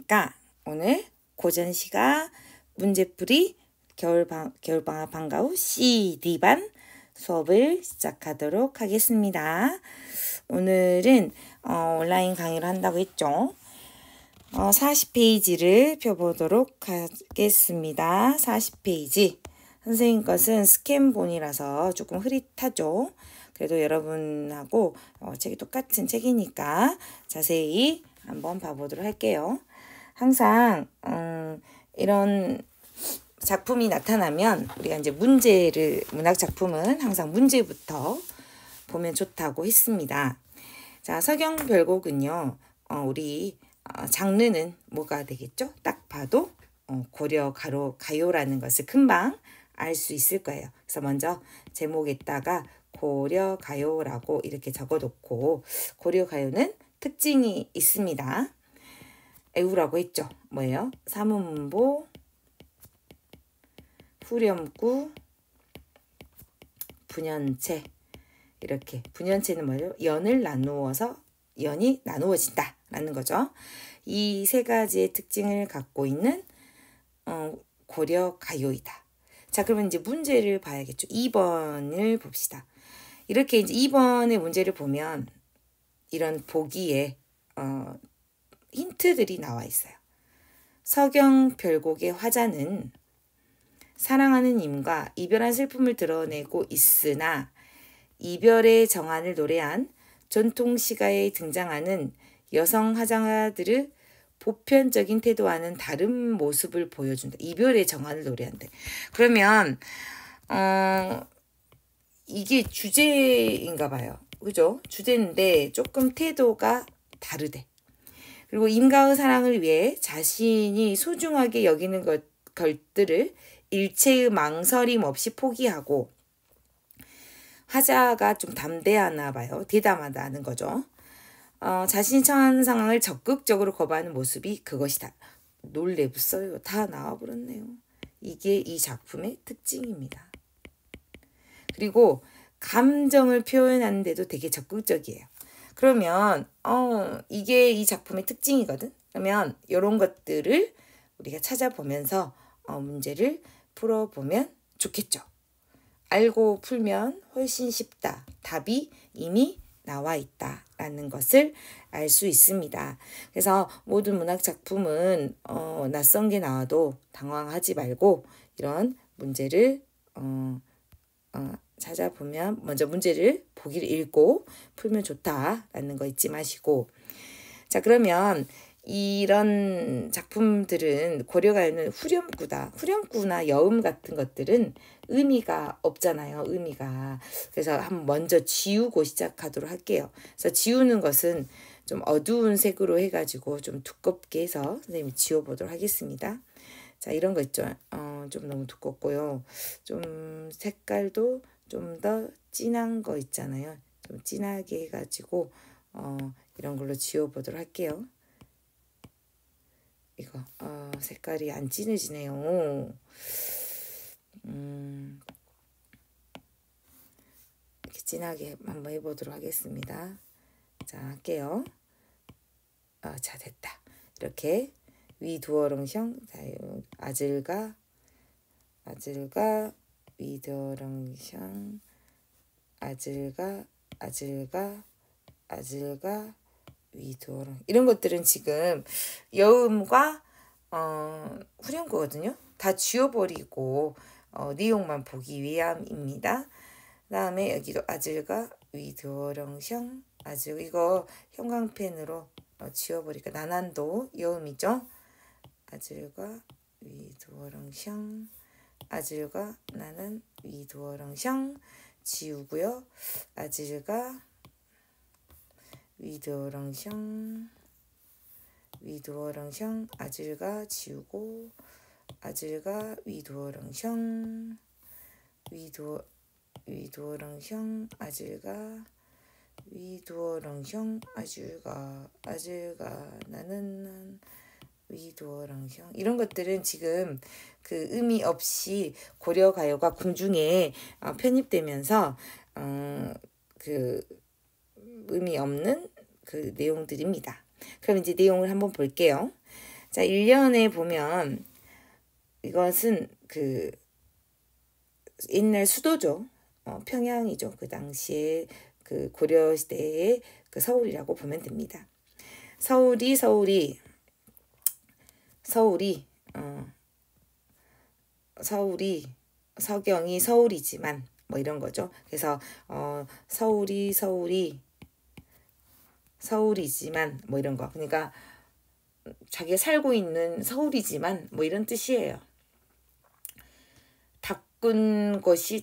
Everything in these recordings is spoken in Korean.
안녕하십니까. 오늘 고전시가 문제풀이 겨울방학 방과 후 CD반 수업을 시작하도록 하겠습니다. 오늘은 온라인 강의를 한다고 했죠. 40페이지를 펴보도록 하겠습니다. 40페이지. 선생님 것은 스캔본이라서 조금 흐릿하죠. 그래도 여러분하고 책이 똑같은 책이니까 자세히 한번 봐보도록 할게요. 항상 이런 작품이 나타나면 우리가 이제 문학 작품은 항상 문제부터 보면 좋다고 했습니다. 자, 서경별곡은요. 우리 장르는 뭐가 되겠죠? 딱 봐도 고려 가요라는 것을 금방 알 수 있을 거예요. 그래서 먼저 제목에다가 고려 가요라고 이렇게 적어놓고, 고려 가요는 특징이 있습니다. 애우라고 했죠. 뭐예요? 사문보, 후렴구, 분연체. 이렇게 분연체는 뭐예요? 연을 나누어서 연이 나누어진다 라는 거죠. 이 세 가지의 특징을 갖고 있는 고려 가요이다. 자, 그러면 이제 문제를 봐야겠죠. 2번을 봅시다. 이렇게 이제 2번의 문제를 보면 이런 보기에 힌트들이 나와 있어요. 서경별곡의 화자는 사랑하는 임과 이별한 슬픔을 드러내고 있으나 이별의 정한을 노래한 전통시가에 등장하는 여성 화자들의 보편적인 태도와는 다른 모습을 보여준다. 이별의 정한을 노래한대. 그러면 이게 주제인가 봐요. 그죠? 주제인데 조금 태도가 다르대. 그리고 임과의 사랑을 위해 자신이 소중하게 여기는 것들을 일체의 망설임 없이 포기하고, 화자가 좀 담대하나 봐요. 대담하다는 거죠. 자신이 처한 상황을 적극적으로 거부하는 모습이 그것이다. 놀래bus어요. 다 나와버렸네요. 이게 이 작품의 특징입니다. 그리고 감정을 표현하는데도 되게 적극적이에요. 그러면 이게 이 작품의 특징이거든. 그러면 이런 것들을 우리가 찾아보면서 문제를 풀어보면 좋겠죠. 알고 풀면 훨씬 쉽다. 답이 이미 나와 있다라는 것을 알 수 있습니다. 그래서 모든 문학 작품은 낯선 게 나와도 당황하지 말고 이런 문제를 찾아보면 먼저 문제를 보기를 읽고 풀면 좋다라는 거 잊지 마시고, 자, 그러면 이런 작품들은 고려가요는 후렴구다. 후렴구나 여음 같은 것들은 의미가 없잖아요. 의미가. 그래서 한번 먼저 지우고 시작하도록 할게요. 그래서 지우는 것은 좀 어두운 색으로 해가지고 좀 두껍게 해서 선생님이 지워보도록 하겠습니다. 자, 이런 거 있죠. 좀 너무 두껍고요. 좀 색깔도 좀 더 진한 거 있잖아요. 좀 진하게 해가지고 이런 걸로 지워보도록 할게요. 이거 색깔이 안 진해지네요. 이렇게 진하게 한번 해보도록 하겠습니다. 자, 할게요. 자, 됐다. 이렇게 위두어렁형, 아질가 위두어렁형, 아질가 위두어렁. 이런 것들은 지금 여음과 후렴구거든요. 다 지워버리고 내용만 보기 위함입니다. 다음에 여기도 아질가 위두어렁형, 이거 형광펜으로 지워버리니까 난한도 여음이죠. 아질과 위두어렁형, 아질과 나는 위두어렁형 지우고요. 아질과 위두어렁형, 아질가 지우고, 아질가 위두어렁형, 위두어렁형, 아질가 위두어렁형, 아질가 나는 위두어렁형. 이런 것들은 지금 그 의미 없이 고려가요가 궁중에 편입되면서 그 의미 없는 그 내용들입니다. 그럼 이제 내용을 한번 볼게요. 자, 1년에 보면 이것은 그 옛날 수도죠. 평양이죠. 그 당시에 그 고려 시대의 그 서울이라고 보면 됩니다. 서울이 서경이 서울이지만 뭐 이런 거죠. 그래서 서울이지만 뭐 이런 거. 그러니까 자기가 살고 있는 서울이지만 뭐 이런 뜻이에요. 닦은 것이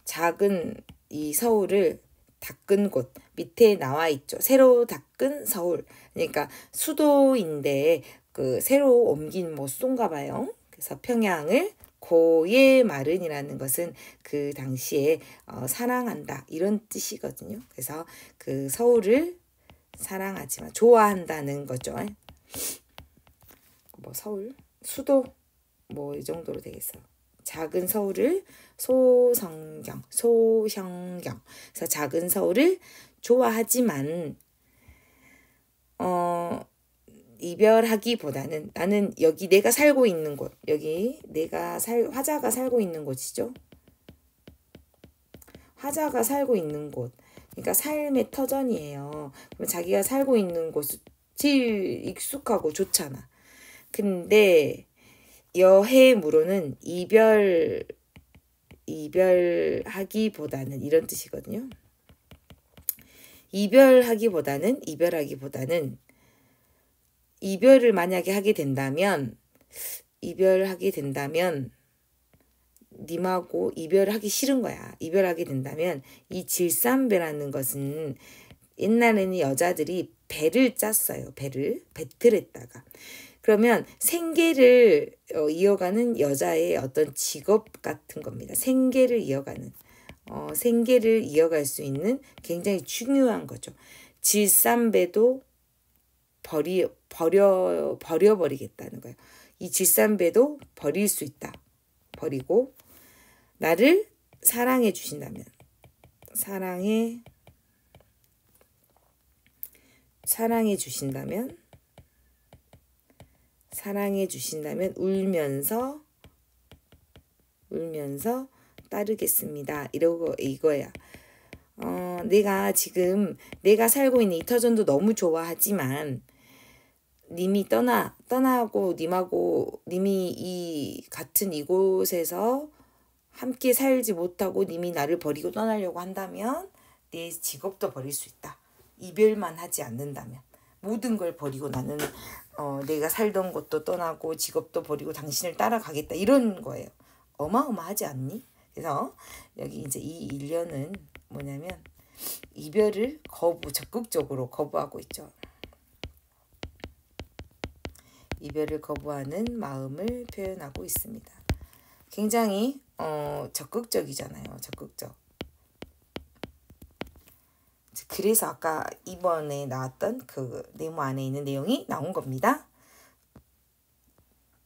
작은 이 서울을 닦은 곳 밑에 나와 있죠. 새로 닦은 서울. 그러니까 수도인데 그 새로 옮긴 뭐 수도인가 봐요. 그래서 평양을 고예 마른이라는 것은 그 당시에 사랑한다 이런 뜻이거든요. 그래서 그 서울을 사랑하지만 좋아한다는 거죠. 뭐 서울, 수도 뭐 이 정도로 되겠어. 작은 서울을 소형경. 그래서 작은 서울을 좋아하지만 이별하기보다는 나는 여기 내가 살고 있는 곳, 여기 화자가 살고 있는 곳이죠. 화자가 살고 있는 곳. 그러니까 삶의 터전이에요. 그럼 자기가 살고 있는 곳이 제일 익숙하고 좋잖아. 근데 여해무로는 이별하기보다는 이런 뜻이거든요. 이별하기보다는 이별을 만약에 하게 된다면 님하고 이별하기 싫은 거야. 이별하게 된다면 이 질산배라는 것은 옛날에는 여자들이 배를 짰어요. 배틀했다가. 그러면 생계를 이어가는 여자의 어떤 직업 같은 겁니다. 생계를 이어갈 수 있는 굉장히 중요한 거죠. 질산배도 버려버리겠다는 거예요. 이 질산배도 버릴 수 있다. 버리고 나를 사랑해 주신다면 울면서 따르겠습니다. 이거야. 내가 살고 있는 이 터전도 너무 좋아하지만 님이 떠나고 님이 이 같은 이곳에서 함께 살지 못하고 님이 나를 버리고 떠나려고 한다면 내 직업도 버릴 수 있다. 이별만 하지 않는다면 모든 걸 버리고 나는 내가 살던 곳도 떠나고 직업도 버리고 당신을 따라가겠다 이런 거예요. 어마어마하지 않니? 그래서 여기 이제 이 1년은 뭐냐면 이별을 적극적으로 거부하고 있죠. 이별을 거부하는 마음을 표현하고 있습니다. 굉장히 적극적이잖아요. 적극적. 그래서 아까 이번에 나왔던 그 네모 안에 있는 내용이 나온 겁니다.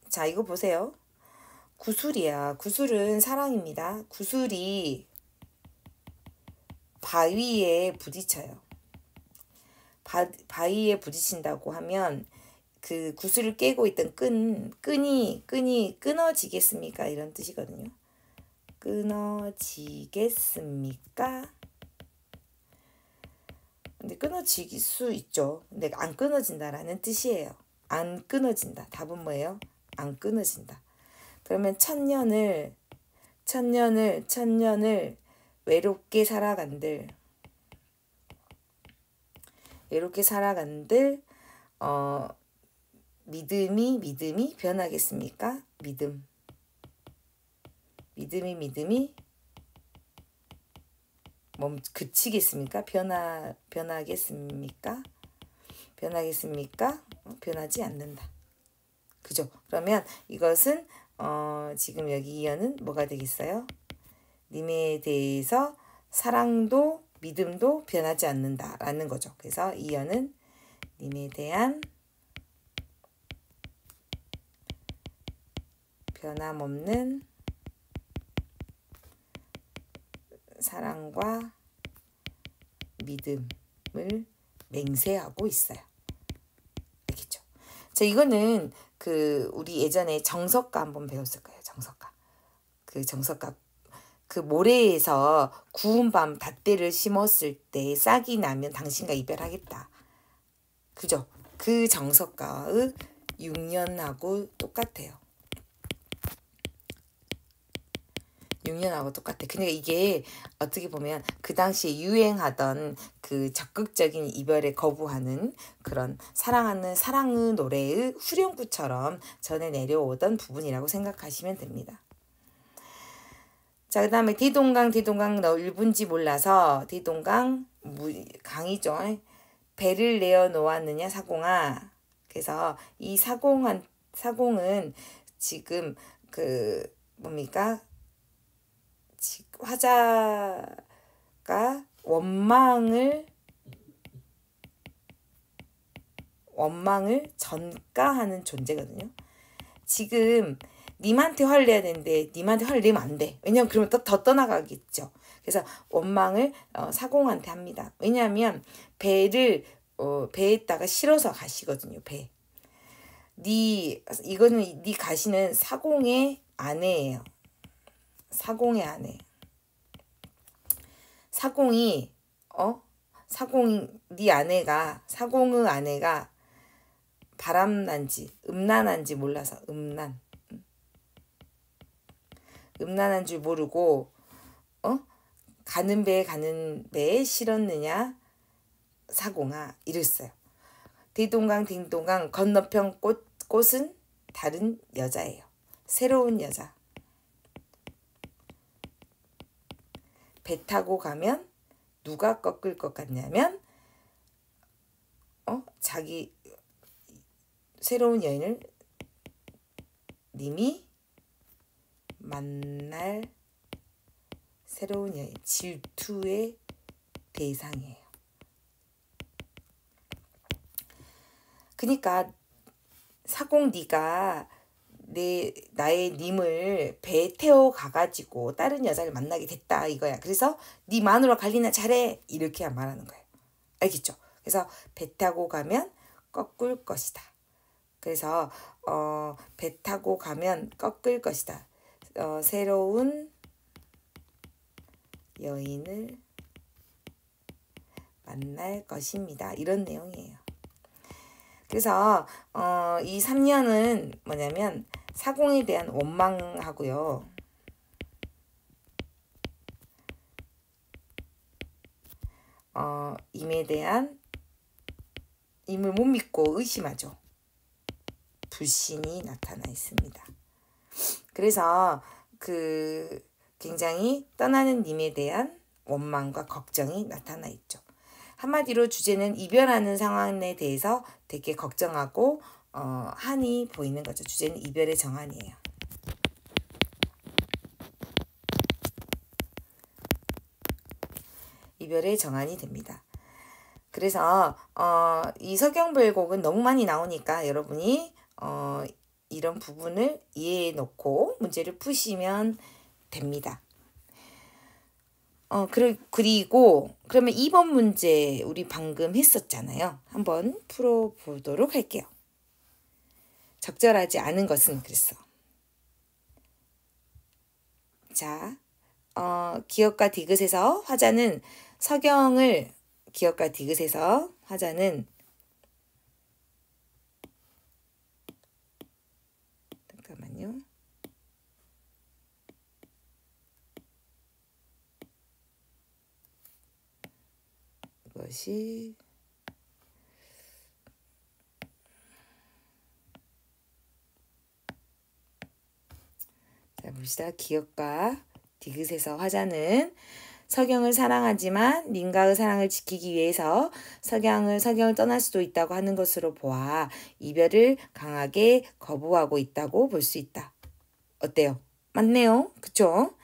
자, 이거 보세요. 구술이야. 구술은 사랑입니다. 구술이 바위에 부딪혀요. 바위에 부딪힌다고 하면 그 구슬을 깨고 있던 끈이 끊어지겠습니까? 이런 뜻이거든요. 끊어지겠습니까? 근데 끊어질 수 있죠. 근데 안 끊어진다라는 뜻이에요. 안 끊어진다. 답은 뭐예요? 안 끊어진다. 그러면 천년을 외롭게 살아간들 믿음이 변하겠습니까? 믿음이 그치겠습니까? 변하겠습니까? 변하지 않는다. 그죠? 그러면 이것은 지금 여기 이어는 뭐가 되겠어요? 님에 대해서 사랑도 믿음도 변하지 않는다라는 거죠. 그래서 이어는 님에 대한 변함없는 사랑과 믿음을 맹세하고 있어요. 자, 이거는 우리 예전에 정석가 한번 배웠을 거예요. 정석가. 정석가. 모래에서 구운 밤 닷대를 심었을 때 싹이 나면 당신과 이별하겠다. 그죠? 그 정석가의 6년하고 똑같아요. 6년하고 똑같아. 그러니까 이게 어떻게 보면 그 당시에 유행하던 적극적인 이별에 거부하는 그런 사랑의 노래의 후렴구처럼 전해 내려오던 부분이라고 생각하시면 됩니다. 자, 그 다음에 대동강 넓은지 몰라서 대동강 강이죠. 배를 내어 놓았느냐 사공아. 그래서 이 사공은 지금 뭡니까? 화자가 원망을 전가하는 존재거든요. 지금 님한테 화를 내야 되는데 님한테 화를 내면 안 돼. 왜냐면 그러면 더 떠나가겠죠. 그래서 원망을 사공한테 합니다. 왜냐하면 배에다가 실어서 가시거든요. 배. 이거는 네 가시는 사공의 아내예요. 사공의 아내. 사공이 네 아내가 사공의 아내가 바람난지 음란한지 몰라서 음란한 줄 모르고 가는 배에 실었느냐 사공아 이랬어요. 대동강 건너편 꽃은 다른 여자예요. 새로운 여자. 배 타고 가면 누가 꺾을 것 같냐면 자기 새로운 여인을 님이 만날 새로운 여인, 질투의 대상이에요. 그러니까 사공 네가 나의 님을 배에 태워 가가지고 다른 여자를 만나게 됐다 이거야. 그래서 네 마누라 관리나 잘해 이렇게 말하는 거예요. 알겠죠? 그래서 배 타고 가면 꺾을 것이다. 그래서 배 타고 가면 꺾을 것이다. 새로운 여인을 만날 것입니다. 이런 내용이에요. 그래서 이 3년은 뭐냐면 사공에 대한 원망하고요. 임을 못 믿고 의심하죠. 불신이 나타나 있습니다. 그래서 굉장히 떠나는 님에 대한 원망과 걱정이 나타나 있죠. 한마디로 주제는 이별하는 상황에 대해서 되게 걱정하고 한이 보이는 거죠. 주제는 이별의 정한이에요. 이별의 정한이 됩니다. 그래서 이 서경별곡은 너무 많이 나오니까 여러분이 이런 부분을 이해해 놓고 문제를 푸시면 됩니다. 그리고 그러면 2번 문제 우리 방금 했었잖아요. 한번 풀어보도록 할게요. 적절하지 않은 것은 그랬어. 자, 기역과 디귿에서 화자는 서경을 기역과 디귿에서 화자는 잠깐만요. 이것이 자 봅시다. 기역과 디귿에서 화자는 서경을 사랑하지만 님과의 사랑을 지키기 위해서 서경을 떠날 수도 있다고 하는 것으로 보아 이별을 강하게 거부하고 있다고 볼 수 있다. 어때요? 맞네요. 그쵸?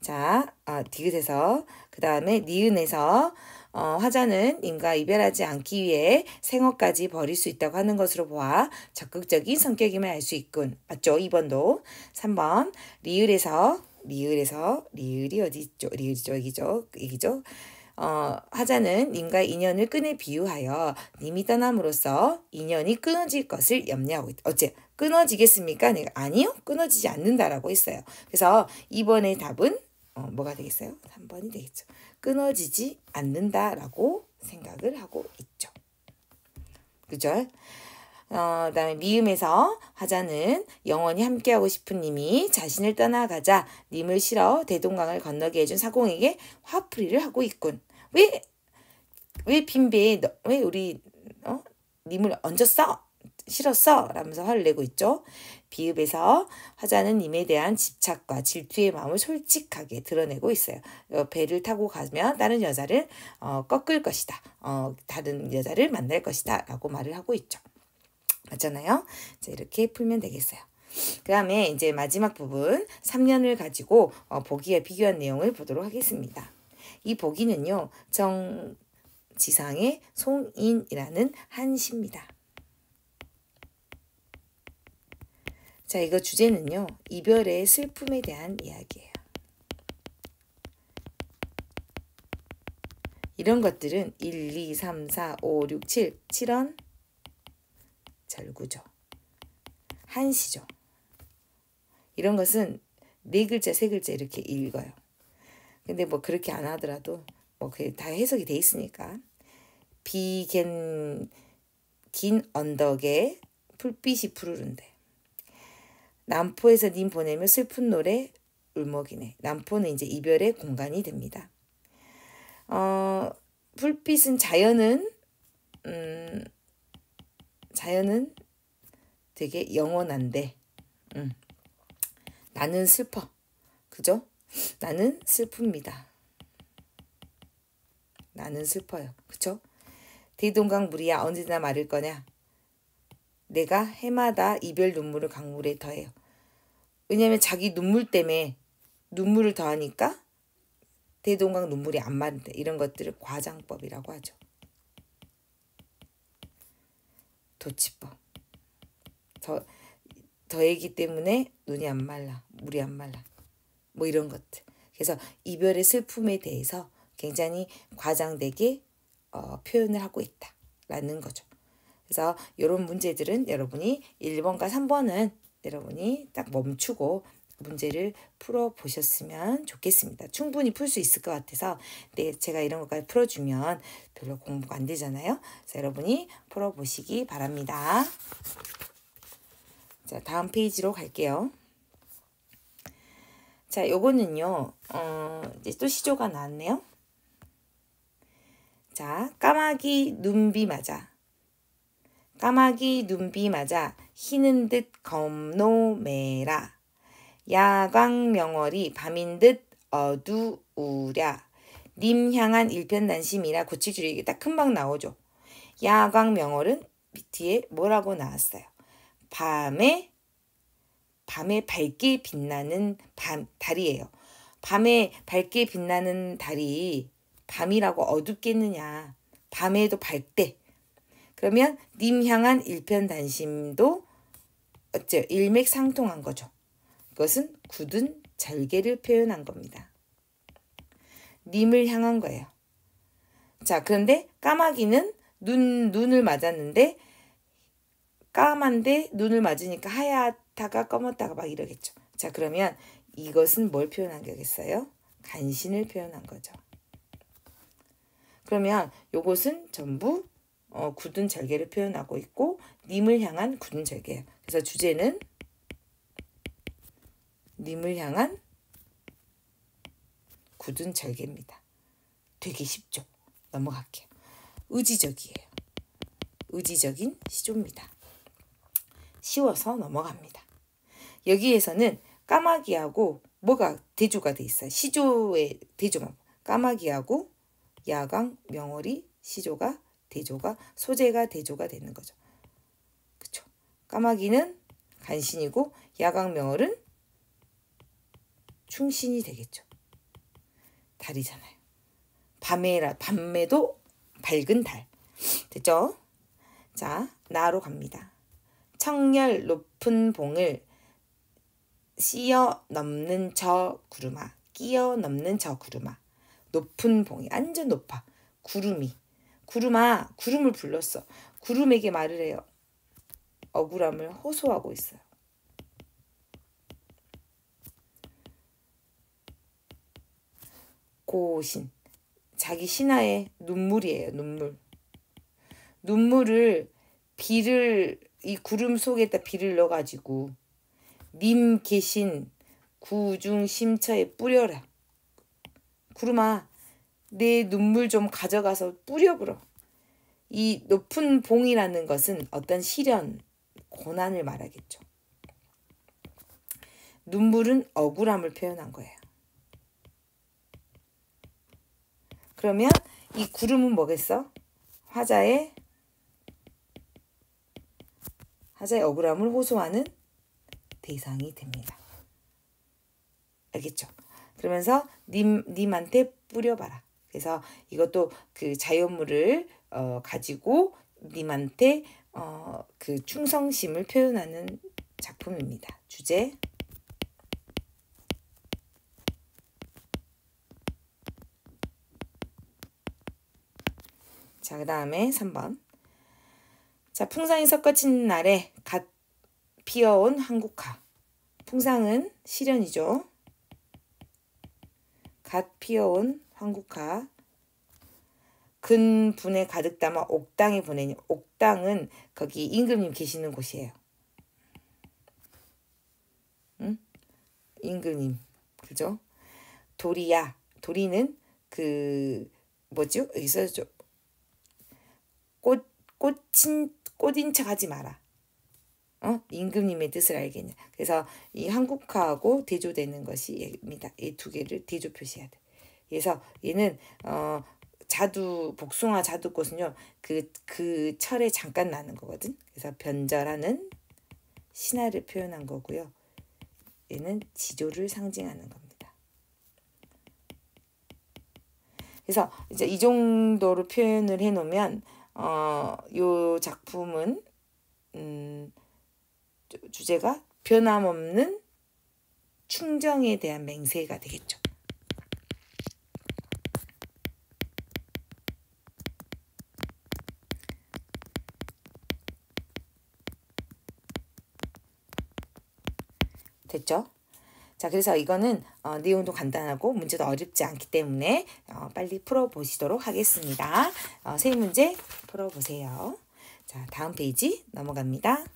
자, 디귿에서 그 다음에 니은에서 화자는 님과 이별하지 않기 위해 생업까지 버릴 수 있다고 하는 것으로 보아 적극적인 성격임을 알 수 있군. 맞죠? 2번도. 3번 리을이 어디 있죠? 리을이죠. 여기죠. 하자는 님과 인연을 끈에 비유하여 님이 떠남으로써 인연이 끊어질 것을 염려하고 있다. 어째 끊어지겠습니까? 내가 아니요, 끊어지지 않는다라고 했어요. 그래서 이번의 답은 뭐가 되겠어요? 3번이 되겠죠. 끊어지지 않는다라고 생각을 하고 있죠. 그죠? 그다음에 미음에서 하자는 영원히 함께하고 싶은 님이 자신을 떠나가자 님을 실어 대동강을 건너게 해준 사공에게 화풀이를 하고 있군. 왜 빈배에 왜 우리 님을 얹었어? 싫었어? 라면서 화를 내고 있죠. 비읍에서 하자는 님에 대한 집착과 질투의 마음을 솔직하게 드러내고 있어요. 배를 타고 가면 다른 여자를 꺾을 것이다. 다른 여자를 만날 것이다. 라고 말을 하고 있죠. 맞잖아요. 자, 이렇게 풀면 되겠어요. 그 다음에 이제 마지막 부분 3년을 가지고 보기와 비교한 내용을 보도록 하겠습니다. 이 보기는요. 정지상의 송인이라는 한시입니다. 자, 이거 주제는요. 이별의 슬픔에 대한 이야기예요. 이런 것들은 1, 2, 3, 4, 5, 6, 7원 절구죠. 한시죠. 이런 것은 4글자, 3글자 이렇게 읽어요. 근데 뭐 그렇게 안 하더라도 뭐 그게 다 해석이 돼 있으니까. 긴 언덕에 풀빛이 푸르른데. 남포에서 님 보내며 슬픈 노래 울먹이네. 남포는 이제 이별의 공간이 됩니다. 풀빛은 자연은 되게 영원한데 나는 슬퍼. 그죠? 나는 슬픕니다. 나는 슬퍼요. 그쵸? 대동강 물이야 언제나 마를 거냐? 내가 해마다 이별 눈물을 강물에 더해요. 왜냐면 자기 눈물 때문에 눈물을 더하니까 대동강 눈물이 안 마른다. 이런 것들을 과장법이라고 하죠. 도치법. 더했기 때문에 눈이 안 말라. 물이 안 말라. 뭐 이런 것들. 그래서 이별의 슬픔에 대해서 굉장히 과장되게 표현을 하고 있다라는 거죠. 그래서 이런 문제들은 여러분이 1번과 3번은 여러분이 딱 멈추고 문제를 풀어보셨으면 좋겠습니다. 충분히 풀 수 있을 것 같아서 제가 이런 것까지 풀어주면 별로 공부가 안 되잖아요. 그래서 여러분이 풀어보시기 바랍니다. 자, 다음 페이지로 갈게요. 자, 요거는요. 이제 또 시조가 나왔네요. 자, 까마귀 눈비 맞아. 까마귀 눈비 맞아 희는 듯 검노매라. 야광명월이 밤인 듯 어두우랴. 님 향한 일편단심이라 고칠 줄이 이게 딱 금방 나오죠. 야광명월은 뒤에 뭐라고 나왔어요? 밤에 밝게 빛나는 달이에요. 밤에 밝게 빛나는 달이 밤이라고 어둡겠느냐. 밤에도 밝대. 그러면 님 향한 일편단심도 어째요? 일맥상통한 거죠. 그것은 굳은 절개를 표현한 겁니다. 님을 향한 거예요. 자, 그런데 까마귀는 눈을 맞았는데 까만데 눈을 맞으니까 하얗다가 검었다가 막 이러겠죠. 자, 그러면 이것은 뭘 표현한 거겠어요? 간신을 표현한 거죠. 그러면 요것은 전부 굳은 절개를 표현하고 있고 님을 향한 굳은 절개예요. 그래서 주제는 님을 향한 굳은 절개입니다. 되게 쉽죠? 넘어갈게요. 의지적이에요. 의지적인 시조입니다. 쉬워서 넘어갑니다. 여기에서는 까마귀하고 뭐가 대조가 돼 있어요. 시조의 대조가 까마귀하고 야광, 명월이 시조가 대조가 소재가 대조가 되는 거죠. 그렇죠? 까마귀는 간신이고 야광, 명월은 충신이 되겠죠. 달이잖아요. 밤에도 밝은 달. 됐죠? 자, 나로 갑니다. 청렬 높은 봉을 끼어 넘는 저 구름아. 높은 봉이 완전 높아. 구름아 구름을 불렀어. 구름에게 말을 해요. 억울함을 호소하고 있어요. 고신 자기 신하의 눈물이에요. 눈물을 비를 이 구름 속에다 비를 넣어가지고 님 계신 구중 심처에 뿌려라. 구름아 내 눈물 좀 가져가서 뿌려보라. 이 높은 봉이라는 것은 어떤 시련, 고난을 말하겠죠. 눈물은 억울함을 표현한 거예요. 그러면 이 구름은 뭐겠어? 화자의 억울함을 호소하는 대상이 됩니다. 알겠죠? 그러면서 님한테 뿌려봐라. 그래서 이것도 그 자연물을 가지고 님한테 그 충성심을 표현하는 작품입니다. 주제. 자, 그 다음에 3번. 자, 풍상이 섞어진 날에 갓 피어온 한국화. 풍상은 시련이죠. 갓 피어온 한국화. 근분에 가득 담아 옥당에 보내니. 옥당은 거기 임금님 계시는 곳이에요. 응? 임금님. 그죠? 도리야. 도리는 그 뭐죠? 여기서 좀 꽃인 척 하지 마라. 임금님의 뜻을 알겠냐. 그래서 이 한국화하고 대조되는 것이입니다. 이 두 개를 대조 표시해야 돼. 그래서 얘는 복숭아 자두꽃은요 그 철에 잠깐 나는 거거든. 그래서 변절하는 신화를 표현한 거고요. 얘는 지조를 상징하는 겁니다. 그래서 이제 이 정도로 표현을 해놓으면 요 작품은 주제가 변함없는 충정에 대한 맹세가 되겠죠. 됐죠? 자, 그래서 이거는 내용도 간단하고 문제도 어렵지 않기 때문에 빨리 풀어보시도록 하겠습니다. 세 문제 풀어보세요. 자, 다음 페이지 넘어갑니다.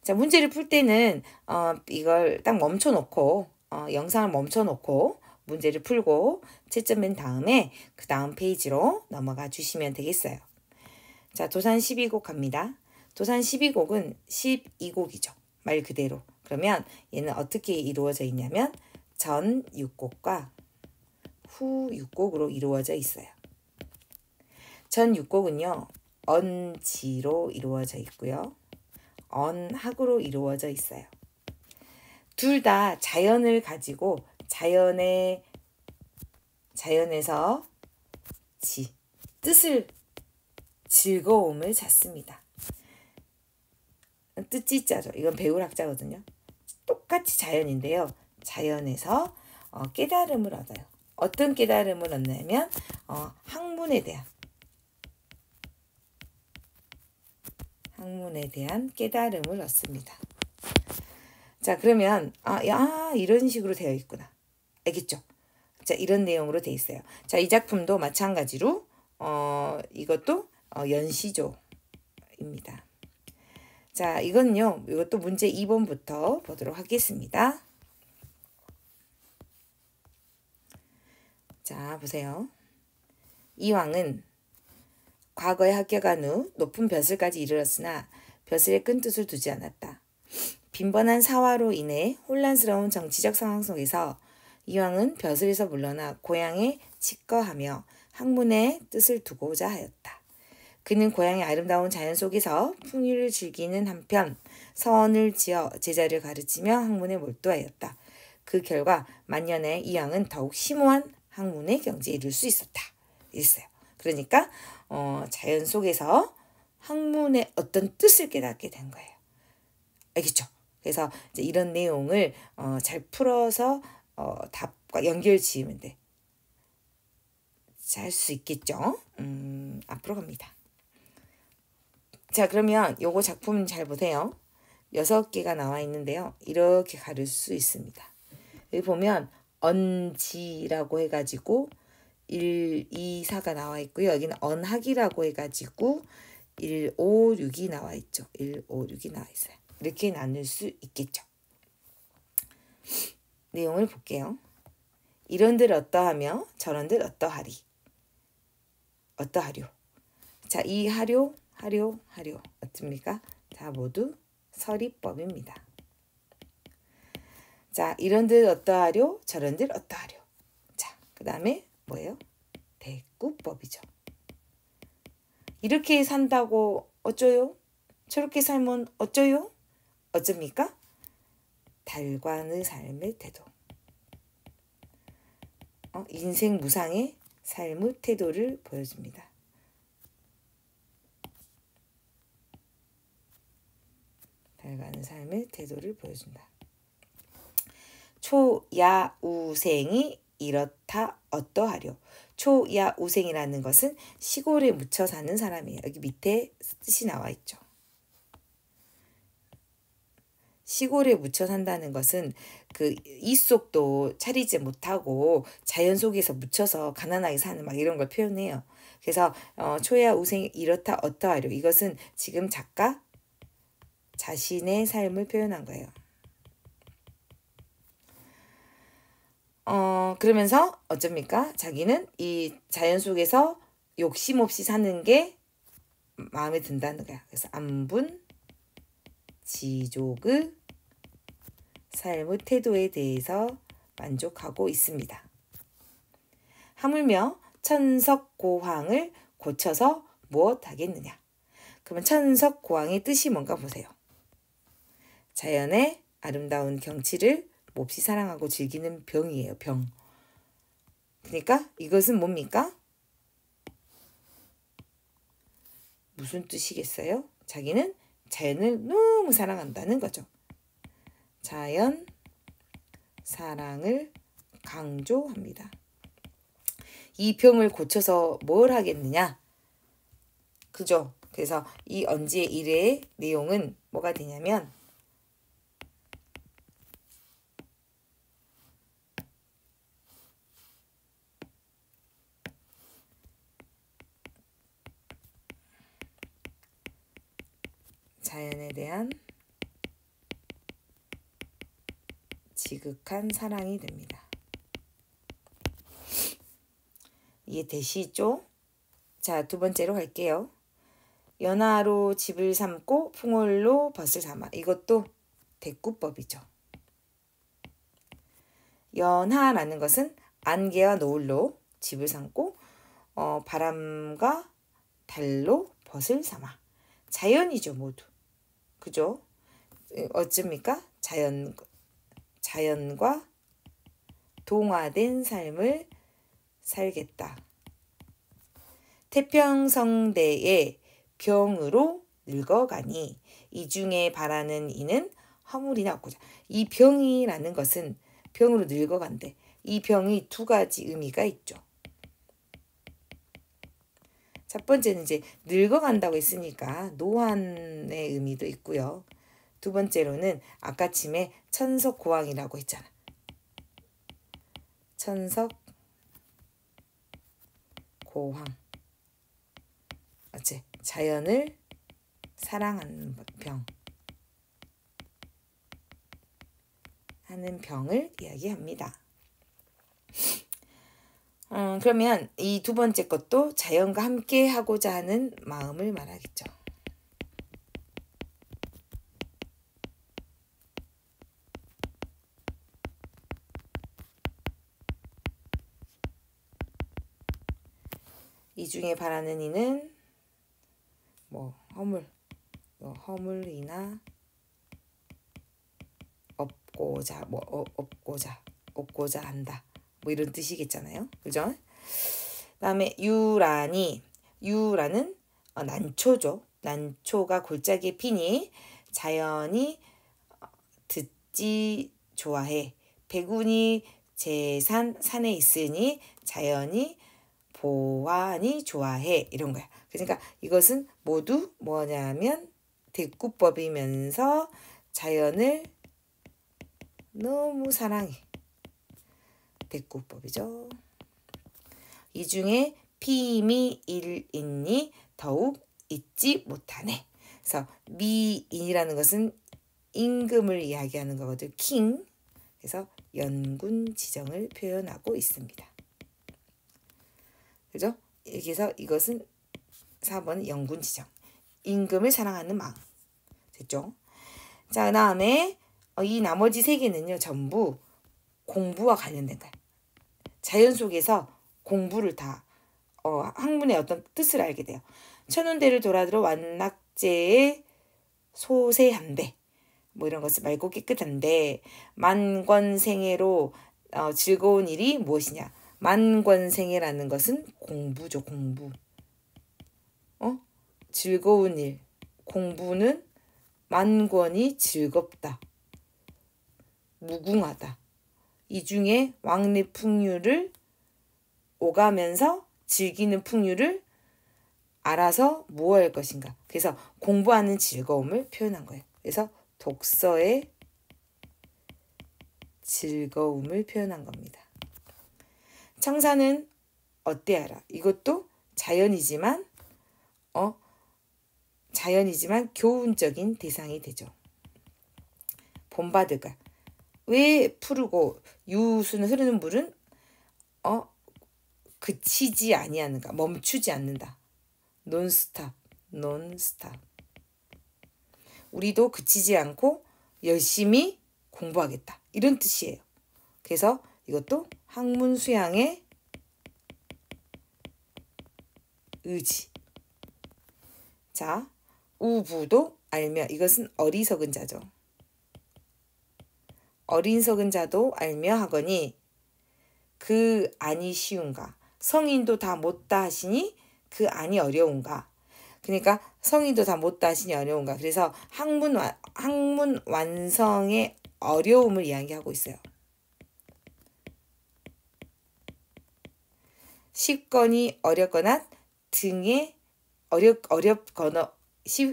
자, 문제를 풀 때는 이걸 딱 멈춰놓고 영상을 멈춰놓고 문제를 풀고 채점 맨 다음에 그 다음 페이지로 넘어가 주시면 되겠어요. 자, 도산 12곡 갑니다. 도산 12곡은 12곡이죠. 말 그대로. 그러면 얘는 어떻게 이루어져 있냐면 전 6곡과 후 6곡으로 이루어져 있어요. 전 6곡은요. 언지로 이루어져 있고요. 언학으로 이루어져 있어요. 둘 다 자연을 가지고 자연에서 뜻을 즐거움을 찾습니다. 뜻지자죠. 이건 배울 학자거든요. 똑같이 자연인데요. 자연에서 깨달음을 얻어요. 어떤 깨달음을 얻냐면 학문에 대한 깨달음을 얻습니다. 자, 그러면 이런 식으로 되어 있구나. 알겠죠? 자, 이런 내용으로 되어 있어요. 자, 이 작품도 마찬가지로 이것도 연시조입니다. 자, 이것도 문제 2번부터 보도록 하겠습니다. 자, 보세요. 이왕은 과거에 합격한 후 높은 벼슬까지 이르렀으나 벼슬의 큰 뜻을 두지 않았다. 빈번한 사화로 인해 혼란스러운 정치적 상황 속에서 이왕은 벼슬에서 물러나 고향에 직거하며 학문의 뜻을 두고자 하였다. 그는 고향의 아름다운 자연 속에서 풍요를 즐기는 한편 서원을 지어 제자를 가르치며 학문에 몰두하였다. 그 결과 만년에 이왕은 더욱 심오한 학문의 경지에 이를 수 있었다. 있어요. 그러니까 자연 속에서 학문의 어떤 뜻을 깨닫게 된 거예요. 알겠죠? 그래서 이제 이런 내용을 잘 풀어서 답과 연결 지으면 돼. 잘 수 있겠죠. 앞으로 갑니다. 자, 그러면 요거 작품 잘 보세요. 6개가 나와 있는데요. 이렇게 가릴 수 있습니다. 여기 보면 언지라고 해가지고 1, 2, 4가 나와 있고요. 여기는 언학이라고 해가지고 1, 5, 6이 나와 있죠. 1, 5, 6이 나와 있어요. 이렇게 나눌 수 있겠죠. 내용을 볼게요. 이런들 어떠하며 저런들 어떠하리. 어떠하려. 자, 이 하려 어떻습니까? 다 모두 서리법입니다. 자, 이런들 어떠하려 저런들 어떠하려. 자, 그 다음에 뭐예요? 대꾸법이죠. 이렇게 산다고 어쩌요? 저렇게 살면 어쩌요? 어쩝니까? 달관의 삶의 태도. 인생 무상의 삶의 태도를 보여줍니다. 달관의 삶의 태도를 보여준다. 초야우생이 이렇다 어떠하려. 초야우생이라는 것은 시골에 묻혀 사는 사람이에요. 여기 밑에 뜻이 나와 있죠. 시골에 묻혀 산다는 것은 그 이속도 차리지 못하고 자연 속에서 묻혀서 가난하게 사는 막 이런 걸 표현해요. 그래서 초야우생이 이렇다 어떠하려. 이것은 지금 작가 자신의 삶을 표현한 거예요. 그러면서 어쩝니까? 자기는 이 자연 속에서 욕심 없이 사는 게 마음에 든다는 거야. 그래서 안분, 지족의 삶의 태도에 대해서 만족하고 있습니다. 하물며 천석고황을 고쳐서 무엇 하겠느냐. 그러면 천석고황의 뜻이 뭔가 보세요. 자연의 아름다운 경치를 몹시 사랑하고 즐기는 병이에요. 병. 그러니까 이것은 뭡니까? 무슨 뜻이겠어요? 자기는 자연을 너무 사랑한다는 거죠. 자연 사랑을 강조합니다. 이 병을 고쳐서 뭘 하겠느냐? 그죠? 그래서 이 언지의 일의 내용은 뭐가 되냐면 자연에 대한 지극한 사랑이 됩니다. 이해되시죠? 자, 두 번째로 갈게요. 연하로 집을 삼고 풍월로 벗을 삼아. 이것도 대꾸법이죠. 연하라는 것은 안개와 노을로 집을 삼고 바람과 달로 벗을 삼아. 자연이죠, 모두. 그죠? 어쩝니까? 자연과 동화된 삶을 살겠다. 태평성대의 병으로 늙어가니 이 중에 바라는 이는 허물이나 없고자. 이 병이라는 것은 병으로 늙어간대. 이 병이 두 가지 의미가 있죠. 첫 번째는 이제 늙어간다고 했으니까 노환의 의미도 있고요. 두 번째로는 아까 침에 천석고황이라고 했잖아. 천석고황. 어째 자연을 사랑하는 병. 하는 병을 이야기합니다. 그러면 이 두 번째 것도 자연과 함께 하고자 하는 마음을 말하겠죠. 이 중에 바라는 이는 뭐 허물이나 없고자 한다. 뭐 이런 뜻이겠잖아요. 그죠? 그다음에 유라는 난초죠. 난초가 골짜기에 피니 자연이 듣지 좋아해. 백운이 산에 있으니 자연이 보아하니 좋아해 이런 거야. 그러니까 이것은 모두 뭐냐면 대꾸법이면서 자연을 너무 사랑해. 대꾸법이죠. 이 중에 피임이 일있니 더욱 잊지 못하네. 그래서 미인이라는 것은 임금을 이야기하는 거거든. king. 그래서 연군 지정을 표현하고 있습니다. 그죠? 여기서 이것은 4번 연군 지정. 임금을 사랑하는 마음. 됐죠? 자, 그 다음에 이 나머지 3개는요. 전부 공부와 관련된 거예요. 자연 속에서 공부를 다 학문의 어떤 뜻을 알게 돼요. 천운대를 돌아들어 완낙제의 소세한데 뭐 이런 것을 맑고 깨끗한데 만권생애로 즐거운 일이 무엇이냐. 만권생애라는 것은 공부죠. 공부. 즐거운 일. 공부는 만권이 즐겁다. 무궁하다. 이 중에 왕래풍류를 오가면서 즐기는 풍류를 알아서 무엇할 것인가. 그래서 공부하는 즐거움을 표현한 거예요. 그래서 독서의 즐거움을 표현한 겁니다. 청사는 어때하라. 이것도 자연이지만 교훈적인 대상이 되죠. 본받을까. 왜 푸르고 유수는 흐르는 물은 그치지 아니하는가. 멈추지 않는다. 논스탑. 우리도 그치지 않고 열심히 공부하겠다. 이런 뜻이에요. 그래서 이것도 학문 수양의 의지. 자, 우부도 알며. 이것은 어리석은 자죠. 어리석은 자도 알며 하거니 그 안이 쉬운가. 성인도 다 못다 하시니 그 안이 어려운가. 그러니까 성인도 다 못다 하시니 어려운가. 그래서 학문 완성의 어려움을 이야기하고 있어요. 쉽거니 어렵거나 등에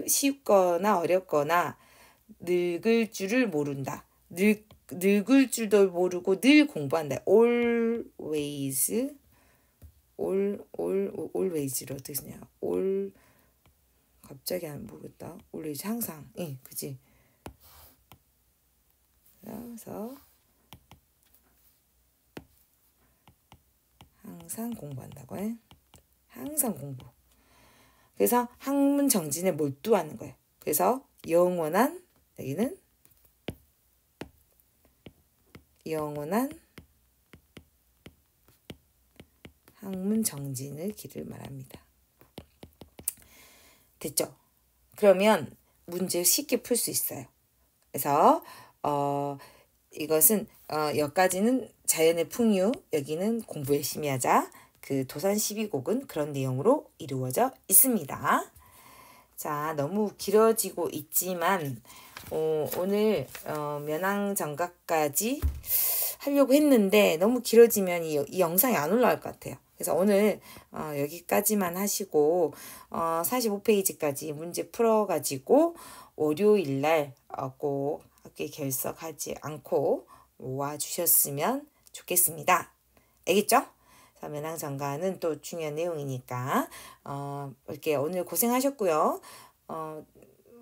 쉽거나 어렵거나 늙을 줄을 모른다. 늙을 줄도 모르고 늘 공부한다. always로 어떻게 쓰냐. 갑자기 안 모르겠다. always 항상. 그치. 그래서 항상 공부한다고 해. 항상 공부. 그래서 학문 정진에 몰두하는 거예요. 그래서 영원한 여기는 영원한 학문 정진의 길을 말합니다. 됐죠? 그러면 문제 쉽게 풀 수 있어요. 그래서 이것은 여기까지는 자연의 풍류, 여기는 공부 열심히 하자. 그 도산 12곡은 그런 내용으로 이루어져 있습니다. 자, 너무 길어지고 있지만 오늘 면왕정각까지 하려고 했는데 너무 길어지면 이 영상이 안 올라갈 것 같아요. 그래서 오늘 여기까지만 하시고 45페이지까지 문제 풀어가지고 월요일날 꼭 학교에 결석하지 않고 와주셨으면 좋겠습니다. 알겠죠? 면왕정가는 또 중요한 내용이니까 이렇게 오늘 고생하셨고요.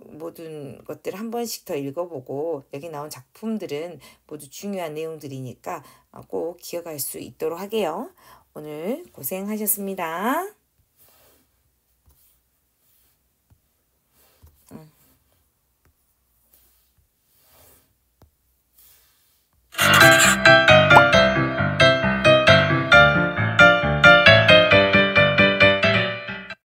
모든 것들 한 번씩 더 읽어보고 여기 나온 작품들은 모두 중요한 내용들이니까 꼭 기억할 수 있도록 하게요. 오늘 고생하셨습니다.